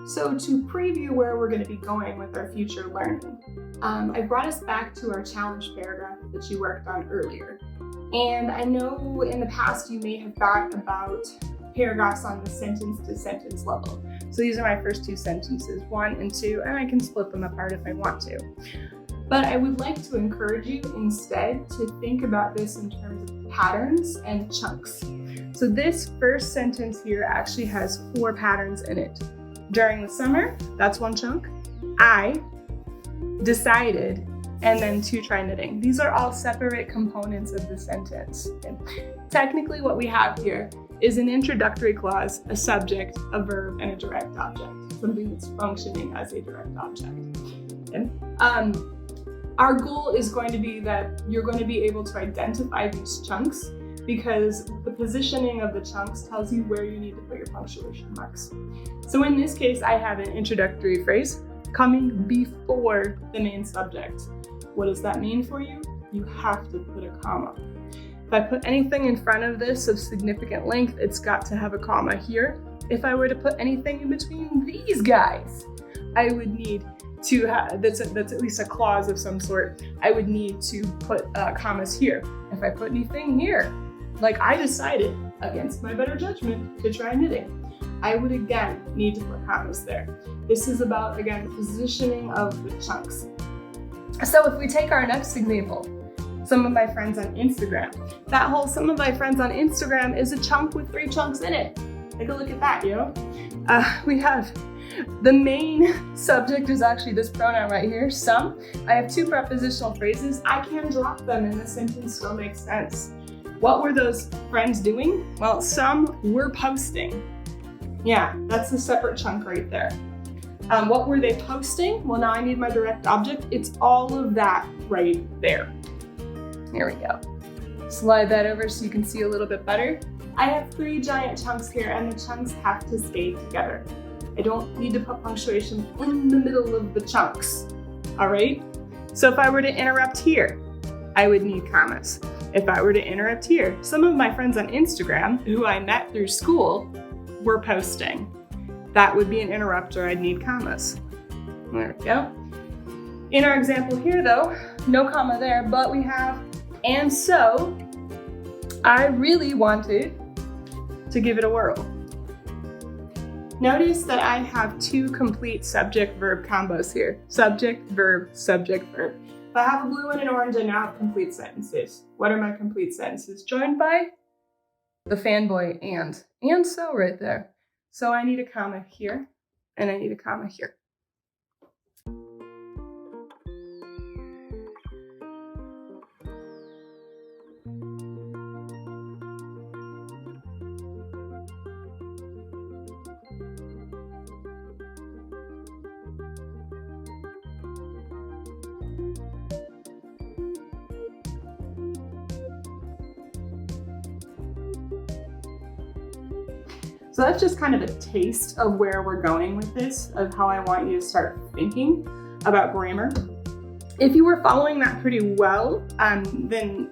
So to preview where we're going to be going with our future learning, I brought us back to our challenge paragraph that you worked on earlier. And I know in the past you may have thought about paragraphs on the sentence to sentence level. So these are my first two sentences, 1 and 2, and I can split them apart if I want to. But I would like to encourage you instead to think about this in terms of patterns and chunks. So this first sentence here actually has 4 patterns in it. During the summer, that's 1 chunk. I decided, and then 2 try knitting. These are all separate components of the sentence. And technically what we have here is an introductory clause, a subject, a verb, and a direct object, something that's functioning as a direct object. And, our goal is going to be that you're going to be able to identify these chunks because the positioning of the chunks tells you where you need to put your punctuation marks. So in this case, I have an introductory phrase coming before the main subject. What does that mean for you? You have to put a comma. If I put anything in front of this of significant length, it's got to have a comma here. If I were to put anything in between these guys, I would need to have, that's at least a clause of some sort, I would need to put commas here. If I put anything here, like I decided against my better judgment to try knitting, I would again need to put commas there. This is about, again, the positioning of the chunks. So if we take our next example, some of my friends on Instagram, that whole some of my friends on Instagram is a chunk with 3 chunks in it. Take a look at that, you know? We have the main subject is actually this pronoun right here, some. I have 2 prepositional phrases. I can drop them and the sentence still makes sense. What were those friends doing? Well, some were posting. Yeah, that's a separate chunk right there. What were they posting? Well, now I need my direct object. It's all of that right there. Here we go. Slide that over so you can see a little bit better. I have 3 giant chunks here and the chunks have to stay together. I don't need to put punctuation in the middle of the chunks, all right? So if I were to interrupt here, I would need commas. If I were to interrupt here, some of my friends on Instagram who I met through school were posting. That would be an interrupter, I'd need commas. There we go. In our example here though, no comma there, but we have, and so I really wanted to give it a whirl. Notice that I have 2 complete subject-verb combos here. Subject, verb, subject, verb. If I have a blue and an orange, I now have complete sentences. What are my complete sentences? Joined by the fanboy and so right there. So I need a comma here, and I need a comma here. So that's just kind of a taste of where we're going with this, of how I want you to start thinking about grammar. If you were following that pretty well, then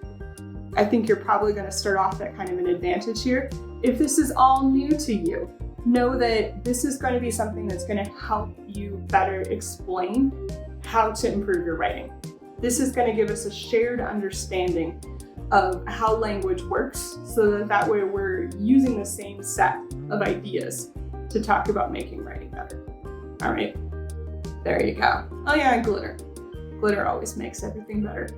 I think you're probably going to start off at kind of an advantage here. If this is all new to you, know that this is going to be something that's going to help you better explain how to improve your writing. This is going to give us a shared understanding of how language works so that way we're using the same set of ideas to talk about making writing better. All right, there you go. Oh yeah, and glitter. Glitter always makes everything better.